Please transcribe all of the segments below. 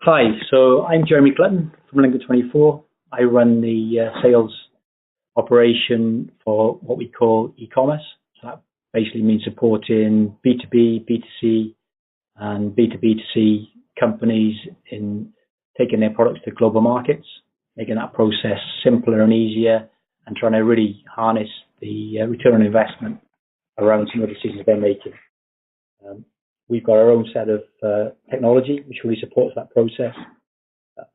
Hi, so I'm Jeremy Clinton from Lingo24. I run the sales operation for what we call e-commerce. So that basically means supporting B2B, B2C, and B2B2C companies in taking their products to global markets, making that process simpler and easier, and trying to really harness the return on investment around some of the decisions they're making. We've got our own set of technology which really supports that process,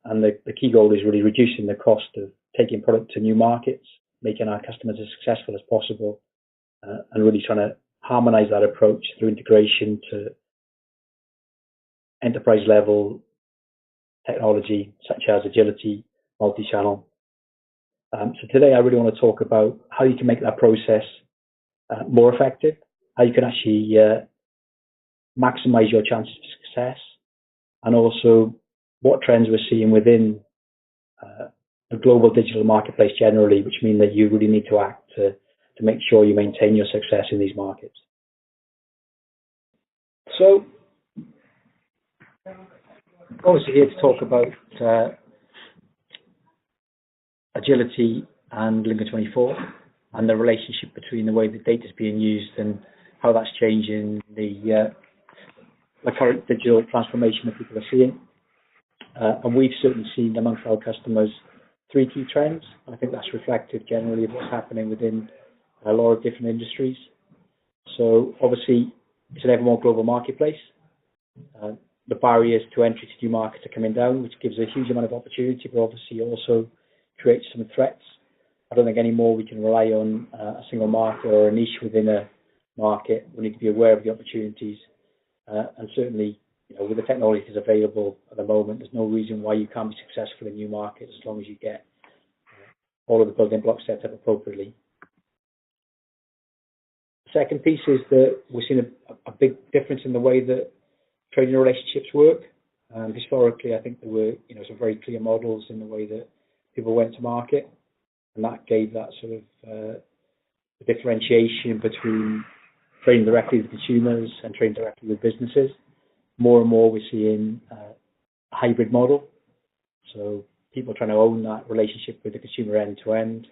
and the key goal is really reducing the cost of taking product to new markets, making our customers as successful as possible, and really trying to harmonize that approach through integration to enterprise level technology such as Agility, Multichannel. So today I really want to talk about how you can make that process more effective, how you can actually maximize your chances of success, and also what trends we're seeing within the global digital marketplace generally, which mean that you really need to act to make sure you maintain your success in these markets. So, obviously here to talk about Agility and Lingo24 and the relationship between the way the data is being used and how that's changing the current digital transformation that people are seeing. And we've certainly seen amongst our customers 3 key trends. I think that's reflective generally of what's happening within a lot of different industries. So obviously it's an ever more global marketplace. The barriers to entry to new markets are coming down, which gives a huge amount of opportunity, but obviously also creates some threats. I don't think anymore we can rely on a single market or a niche within a market. We need to be aware of the opportunities. And certainly, with the technologies available at the moment, there's no reason why you can't be successful in new markets as long as you get all of the building blocks set up appropriately. The second piece is that we're seeing a big difference in the way that trading relationships work. Historically, I think there were some very clear models in the way that people went to market, and that gave that sort of differentiation between trading directly with consumers and trading directly with businesses. More and more we're seeing a hybrid model. So people trying to own that relationship with the consumer end to end,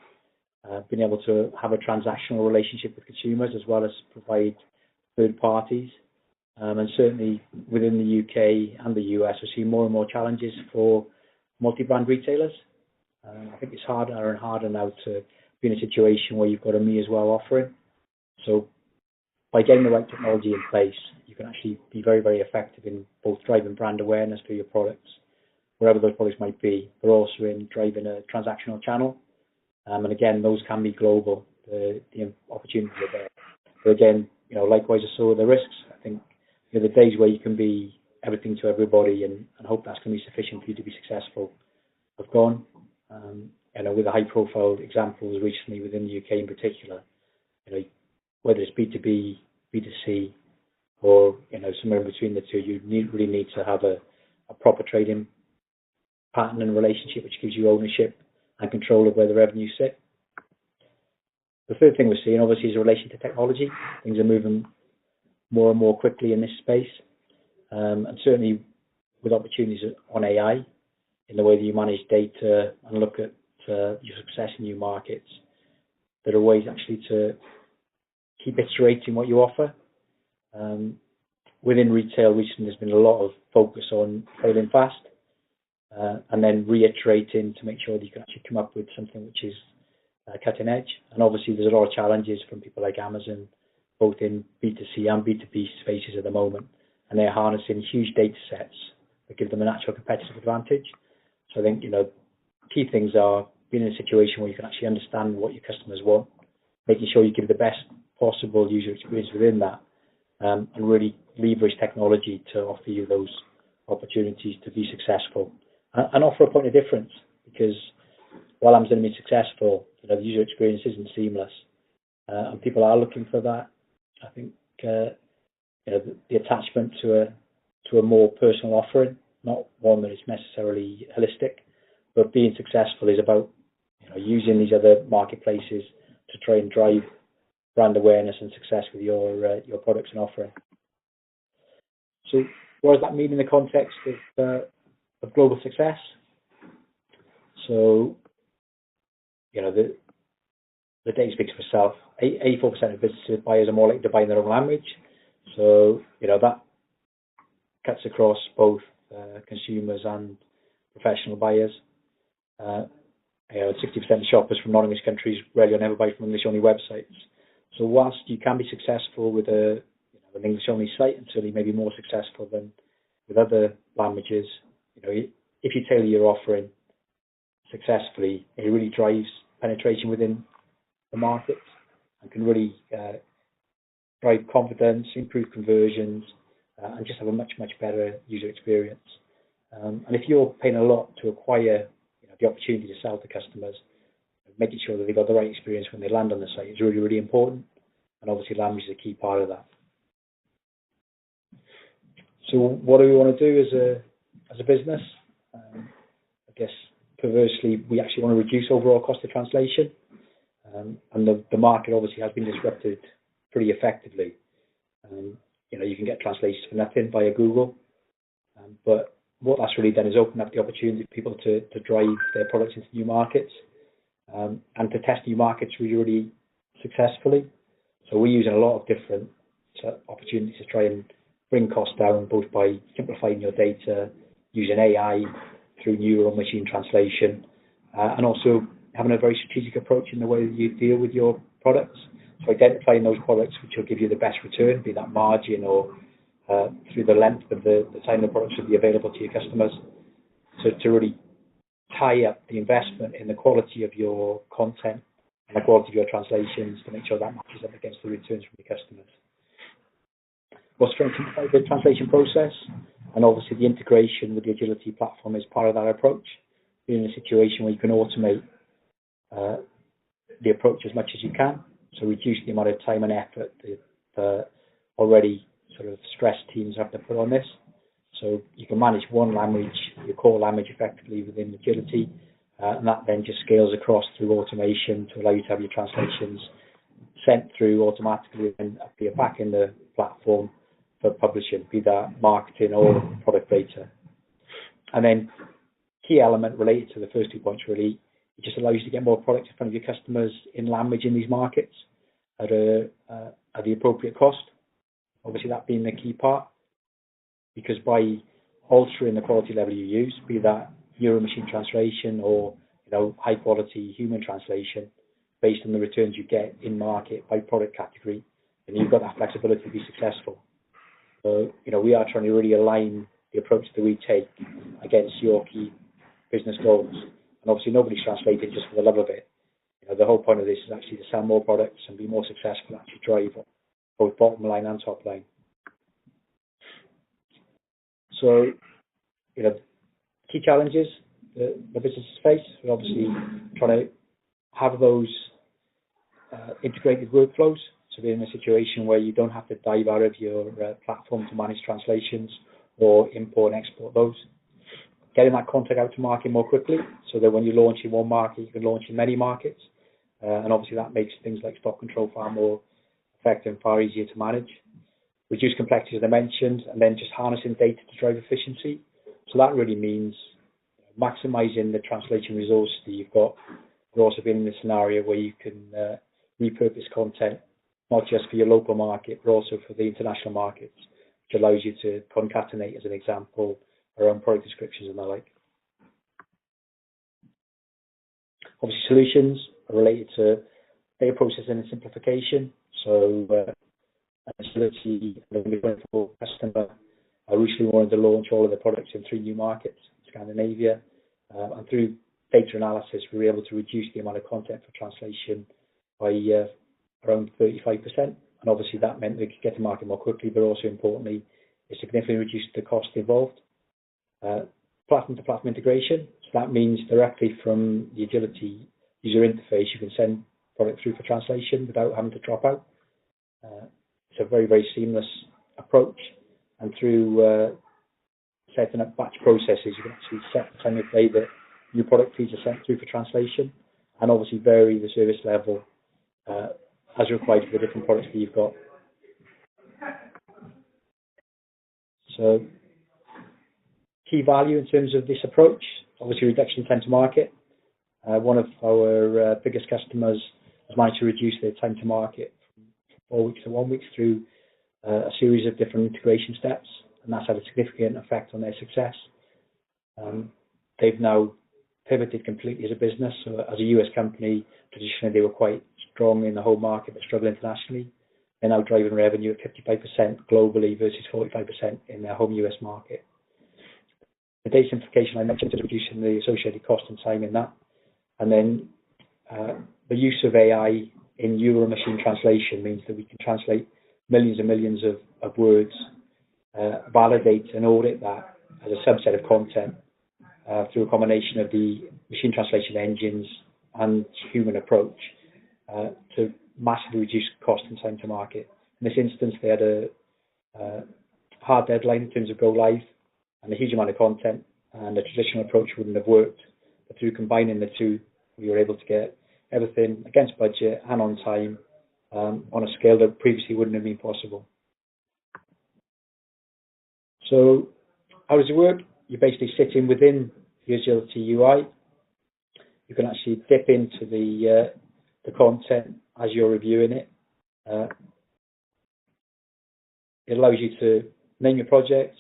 being able to have a transactional relationship with consumers as well as provide third parties. And certainly within the UK and the US, we're seeing more and more challenges for multi-brand retailers. I think it's harder and harder now to be in a situation where you've got a me as well offering. So by getting the right technology in place, you can actually be very, very effective in both driving brand awareness for your products, wherever those products might be, but also in driving a transactional channel. And again, those can be global. The opportunities are there. But again, likewise, so are the risks. I think the days where you can be everything to everybody and hope that's going to be sufficient for you to be successful have gone. With the high-profile examples recently within the UK in particular, whether it's B2B, B2C, or somewhere in between the two, you really need to have a proper trading pattern and relationship which gives you ownership and control of where the revenues sit. The third thing we're seeing obviously is in relation to technology. Things are moving more and more quickly in this space, and certainly with opportunities on AI in the way that you manage data and look at your success in new markets. There are ways actually to keep iterating what you offer. Within retail recently there's been a lot of focus on failing fast and then reiterating to make sure that you can actually come up with something which is cutting edge. And obviously there's a lot of challenges from people like Amazon, both in B2C and B2B spaces at the moment, and they're harnessing huge data sets that give them a natural competitive advantage. So I think key things are being in a situation where you can actually understand what your customers want, making sure you give the best possible user experience within that, and really leverage technology to offer you those opportunities to be successful and offer a point of difference. Because while Amazon is successful, the user experience isn't seamless, and people are looking for that. I think the attachment to a more personal offering, not one that is necessarily holistic, but being successful is about using these other marketplaces to try and drive brand awareness and success with your products and offering. So what does that mean in the context of of global success. So, the data speaks for itself. 84% of businesses, buyers are more likely to buy in their own language. So, that cuts across both consumers and professional buyers. 60% of shoppers from non-English countries rarely or never buy from English-only websites. So whilst you can be successful with an English-only site, and certainly maybe more successful than with other languages, if you tailor your offering successfully, it really drives penetration within the market and can really drive confidence, improve conversions, and just have a much, much better user experience. And if you're paying a lot to acquire the opportunity to sell to customers, making sure that they've got the right experience when they land on the site is really, really important. And obviously language is a key part of that. So what do we want to do as a business? I guess perversely, we actually want to reduce overall cost of translation. And the market obviously has been disrupted pretty effectively. You can get translations for nothing via Google. But what that's really done is open up the opportunity for people to drive their products into new markets and to test new markets really, really successfully. So we're using a lot of different opportunities to try and bring costs down, both by simplifying your data, using AI through neural machine translation, and also having a very strategic approach in the way that you deal with your products. So identifying those products which will give you the best return, be that margin or through the length of the time the products will be available to your customers, to really tie up the investment in the quality of your content and the quality of your translations to make sure that matches up against the returns from your customers. We'll strengthen the translation process, and obviously the integration with the Agility platform is part of that approach. Being in a situation where you can automate the approach as much as you can, so reduce the amount of time and effort that already sort of stressed teams have to put on this. So you can manage one language, your core language, effectively within Agility, and that then just scales across through automation to allow you to have your translations sent through automatically and appear back in the platform for publishing, be that marketing or product data. And then key element related to the first 2 points really, it just allows you to get more products in front of your customers in language in these markets at the appropriate cost. Obviously that being the key part, because by altering the quality level you use, be that neural machine translation or high quality human translation, based on the returns you get in market by product category, then you've got that flexibility to be successful. So we are trying to really align the approach that we take against your key business goals. And obviously nobody's translating just for the love of it. The whole point of this is actually to sell more products and be more successful, actually drive both bottom line and top line. So, key challenges the businesses face, we're obviously trying to have those integrated workflows. So being in a situation where you don't have to dive out of your platform to manage translations or import and export those. Getting that content out to market more quickly, so that when you launch in one market, you can launch in many markets. And obviously that makes things like stock control far more effective and far easier to manage. Reduce complexity, as I mentioned, and then just harnessing data to drive efficiency. So that really means maximizing the translation resource that you've got. We're also being in a scenario where you can repurpose content, not just for your local market, but also for the international markets, which allows you to concatenate, as an example, around product descriptions and the like. Obviously, solutions are related to data processing and simplification. So, Agility Lingo24 customer, I recently wanted to launch all of the products in 3 new markets, Scandinavia, and through data analysis, we were able to reduce the amount of content for translation by around 35%. And obviously, that meant we could get to market more quickly, but also importantly, it significantly reduced the cost involved. Platform-to-platform integration, so that means directly from the Agility user interface, you can send product through for translation without having to drop out. It's a very, very seamless approach, and through setting up batch processes, you can actually set the time of day that new product feeds are sent through for translation, and obviously vary the service level as required for the different products that you've got. So, key value in terms of this approach, obviously reduction in time to market. One of our biggest customers has managed to reduce their time to market from 4 weeks to 1 week through a series of different integration steps, and that's had a significant effect on their success. They've now pivoted completely as a business. So as a US company, traditionally they were quite strong in the home market but struggle internationally. They're now driving revenue at 55% globally versus 45% in their home US market. The data simplification I mentioned is reducing the associated cost and time in that. And then the use of AI in neural machine translation means that we can translate millions and millions of words, validate and audit that as a subset of content through a combination of the machine translation engines and human approach to massively reduce cost and time to market. In this instance, they had a hard deadline in terms of go live and a huge amount of content, and the traditional approach wouldn't have worked. But through combining the two, we were able to get everything against budget and on time on a scale that previously wouldn't have been possible. So how does it work? You're basically sitting within the Agility UI. You can actually dip into the content as you're reviewing it. It allows you to name your projects,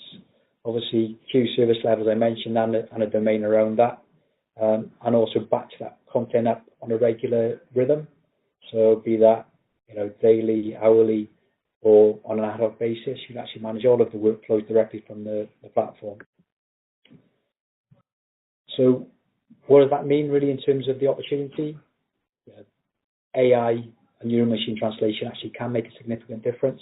obviously queue service levels I mentioned and a domain around that, and also batch that content up on a regular rhythm. So be that daily, hourly, or on an ad hoc basis. You can actually manage all of the workflows directly from the platform. So what does that mean really in terms of the opportunity? AI and neural machine translation actually can make a significant difference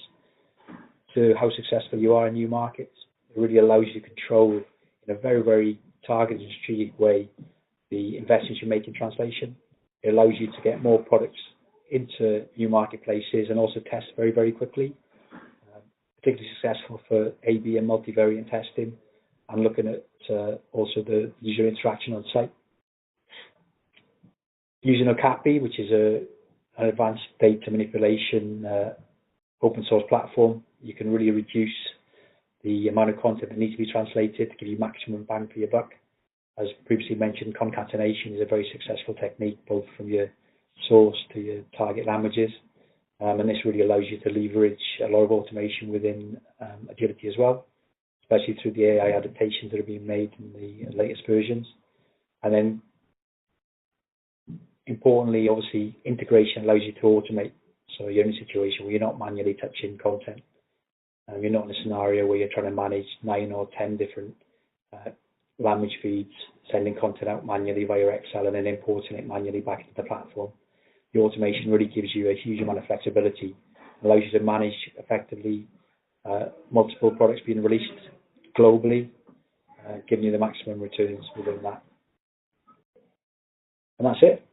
to how successful you are in new markets. It really allows you to control in a very, very targeted and strategic way the investments you make in translation. It allows you to get more products into new marketplaces and also test very, very quickly. Particularly successful for A/B and multivariant testing and looking at also the user interaction on site. Using Okapi, which is an advanced data manipulation open source platform, you can really reduce the amount of content that needs to be translated to give you maximum bang for your buck. As previously mentioned, concatenation is a very successful technique, both from your source to your target languages. And this really allows you to leverage a lot of automation within Agility as well, especially through the AI adaptations that are being made in the latest versions. And then, importantly, obviously, integration allows you to automate. So you're in a situation where you're not manually touching content. You're not in a scenario where you're trying to manage 9 or 10 different language feeds, sending content out manually via Excel and then importing it manually back into the platform. The automation really gives you a huge amount of flexibility, allows you to manage effectively multiple products being released globally, giving you the maximum returns within that. And that's it.